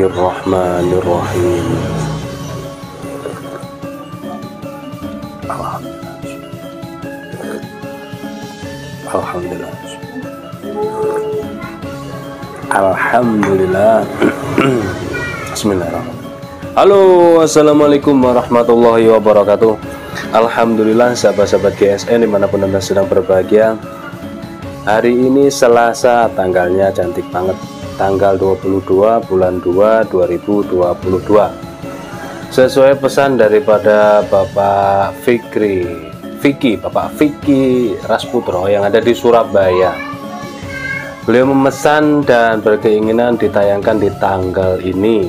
Bismillahirrahmanirrahim. Alhamdulillah. Alhamdulillah. Bismillahirrahmanirrahim. Halo, assalamualaikum warahmatullahi wabarakatuh. Alhamdulillah, sahabat-sahabat GSN dimanapun Anda sedang berbahagia. Hari ini Selasa, tanggalnya cantik banget, tanggal 22 bulan 2 2022. Sesuai pesan daripada Bapak Bapak Vicky Rasputro yang ada di Surabaya. Beliau memesan dan berkeinginan ditayangkan di tanggal ini.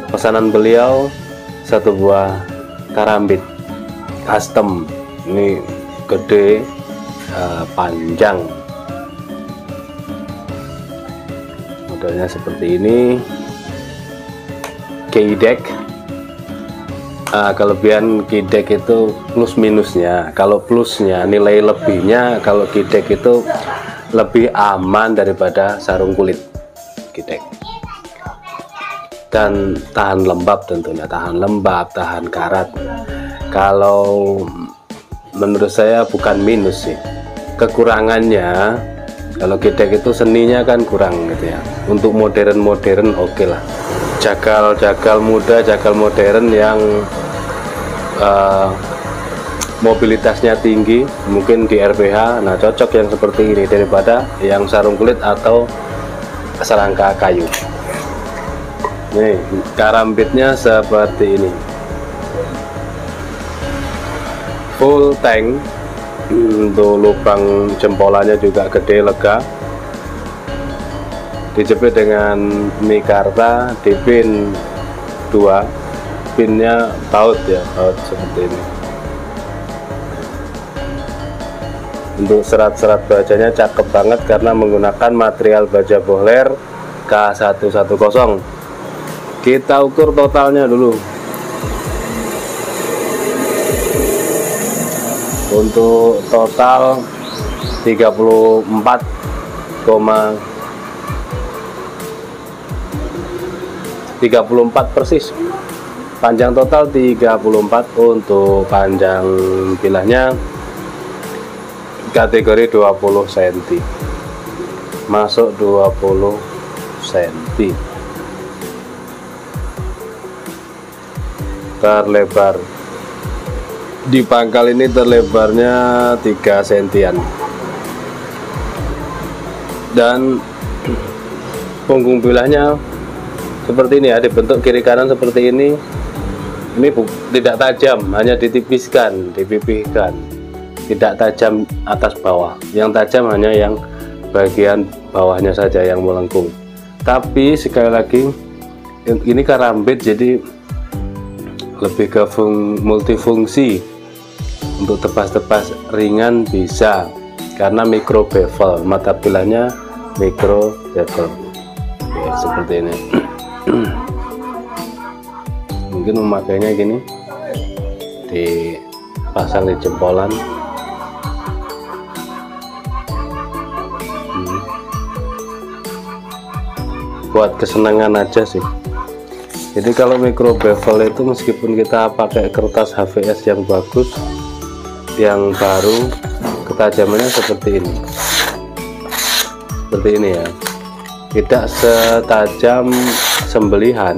Pesanan beliau satu buah karambit custom, ini gede, panjang, modelnya seperti ini, keydek. Kelebihan keydek itu plus minusnya. Kalau plusnya, nilai lebihnya, kalau keydek itu lebih aman daripada sarung kulit keydek, dan tahan lembab, tentunya tahan lembab, tahan karat. Kalau menurut saya bukan minus sih, kekurangannya kalau keydek itu seninya kan kurang gitu ya. Untuk modern oke lah, jakal muda, jakal modern yang mobilitasnya tinggi, mungkin di RPH, nah cocok yang seperti ini daripada yang sarung kulit atau serangka kayu. Nih, karambitnya seperti ini, full tank. Untuk lubang jempolannya juga gede, lega, dijepit dengan mikarta di pin 2. Pinnya baut ya, baut seperti ini. Untuk serat-serat bajanya cakep banget karena menggunakan material baja bohler K110. Kita ukur totalnya dulu. Untuk total 34 persis. Panjang total 34. Untuk panjang bilahnya kategori 20 cm, masuk 20 cm. Terlebar di pangkal ini terlebarnya 3 sentian, dan punggung bilahnya seperti ini ya, dibentuk kiri kanan seperti ini. Ini tidak tajam, hanya ditipiskan, dipipihkan, tidak tajam atas bawah. Yang tajam hanya yang bagian bawahnya saja yang melengkung. Tapi sekali lagi, ini karambit jadi lebih ke multifungsi. Untuk tebas-tebas ringan bisa, karena micro bevel, mata bilahnya micro bevel. Oke, seperti ini. Mungkin memakainya gini, dipasang di jempolan. Buat kesenangan aja sih. Jadi kalau micro bevel itu, meskipun kita pakai kertas HVS yang bagus, yang baru, ketajamannya seperti ini, ya, tidak setajam sembelihan.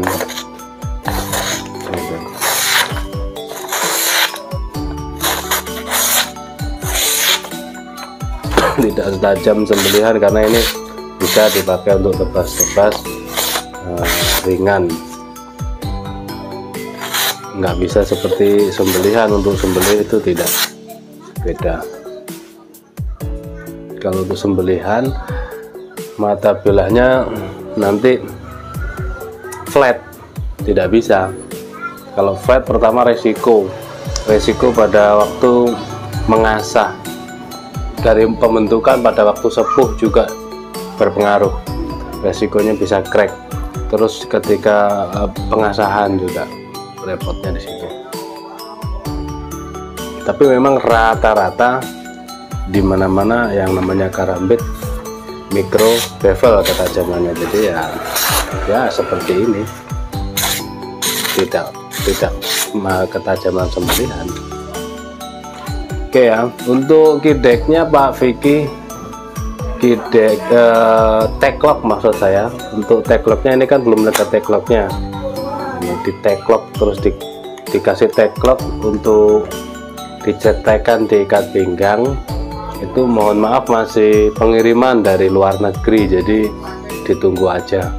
Tidak setajam sembelihan karena ini bisa dipakai untuk tebas-tebas ringan. Nggak bisa seperti sembelihan. Untuk sembelih itu tidak, beda. Kalau untuk sembelihan, mata bilahnya nanti flat, tidak bisa. Kalau flat, pertama resiko pada waktu mengasah, dari pembentukan pada waktu sepuh juga berpengaruh, resikonya bisa crack. Terus ketika pengasahan juga repotnya di situ. Tapi memang rata-rata di mana-mana yang namanya karambit mikro bevel ketajamannya. Jadi ya seperti ini, tidak ketajaman sembelihan. Oke ya, untuk kideknya Pak Vicky, kidek taglock maksud saya. Untuk taglocknya ini kan belum ada taglocknya, ini di taglock terus dikasih taglock untuk dicetekan di ikat pinggang. Itu mohon maaf masih pengiriman dari luar negeri, jadi ditunggu aja.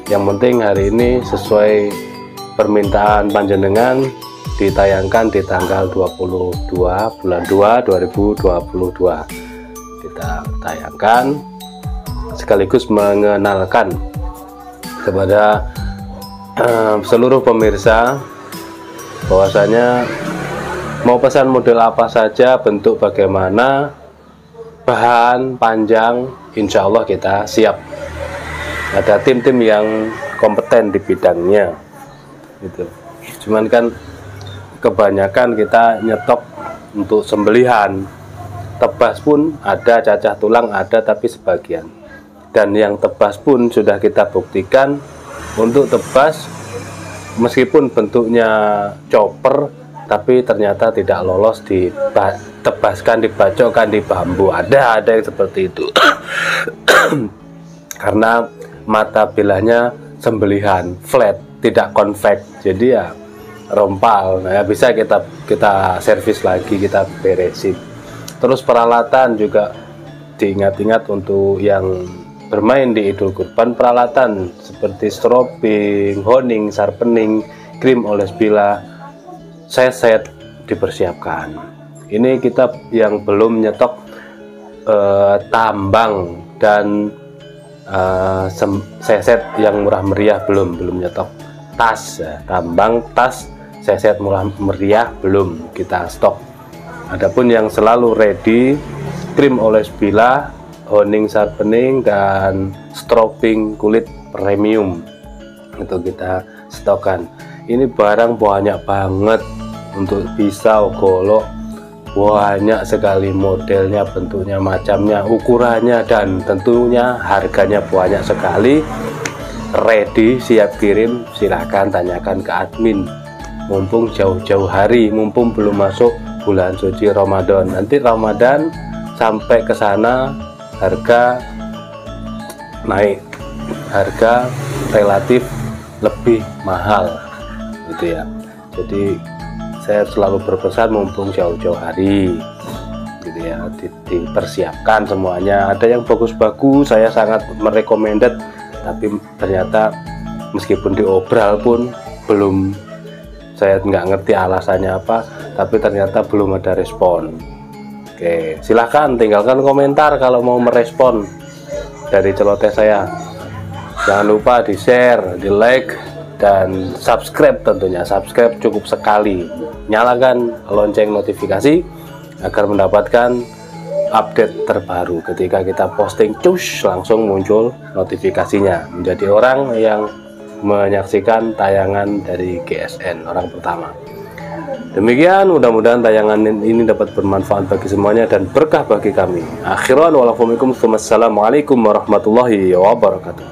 Yang penting hari ini sesuai permintaan panjenengan ditayangkan di tanggal 22 bulan 2 2022. Kita tayangkan sekaligus mengenalkan kepada seluruh pemirsa bahwasanya mau pesan model apa saja, bentuk bagaimana, bahan panjang, insya Allah kita siap. Ada tim-tim yang kompeten di bidangnya gitu. Cuman kan kebanyakan kita nyetok untuk sembelihan, tebas pun ada, cacah tulang ada, tapi sebagian. Dan yang tebas pun sudah kita buktikan untuk tebas, meskipun bentuknya chopper, tapi ternyata tidak lolos ditebaskan, dibacokkan di bambu. Ada yang seperti itu. Karena mata bilahnya sembelihan flat, tidak convex, jadi ya rompal. Nah, bisa kita servis lagi, kita beresin. Terus peralatan juga diingat-ingat untuk yang bermain di Idul Kurban, peralatan seperti strobing, honing, sharpening, krim oles bila, seset dipersiapkan. Ini kita yang belum nyetok tambang dan seset yang murah meriah belum nyetok. Tas ya, tambang, tas, seset murah meriah belum kita stok. Adapun yang selalu ready, krim oles bila, honing sharpening, dan strobing kulit premium itu kita stokkan. Ini barang banyak banget, untuk pisau, golok, banyak sekali modelnya, bentuknya, macamnya, ukurannya, dan tentunya harganya banyak sekali. Ready, siap kirim, silahkan tanyakan ke admin. Mumpung jauh-jauh hari, mumpung belum masuk bulan suci Ramadan. Nanti Ramadan sampai ke sana harga naik, harga relatif lebih mahal gitu ya. Jadi saya selalu berpesan mumpung jauh-jauh hari gitu ya, dipersiapkan semuanya. Ada yang bagus-bagus, saya sangat merekomended, tapi ternyata meskipun diobral pun belum, saya nggak ngerti alasannya apa, tapi ternyata belum ada respon. Oke, silahkan tinggalkan komentar kalau mau merespon dari celoteh saya. Jangan lupa di share, di like, dan subscribe. Tentunya subscribe cukup sekali, nyalakan lonceng notifikasi agar mendapatkan update terbaru. Ketika kita posting, cus, langsung muncul notifikasinya, menjadi orang yang menyaksikan tayangan dari GSN, orang pertama. Demikian, mudah-mudahan tayangan ini dapat bermanfaat bagi semuanya dan berkah bagi kami. Akhiran walafumikum, assalamualaikum warahmatullahi wabarakatuh.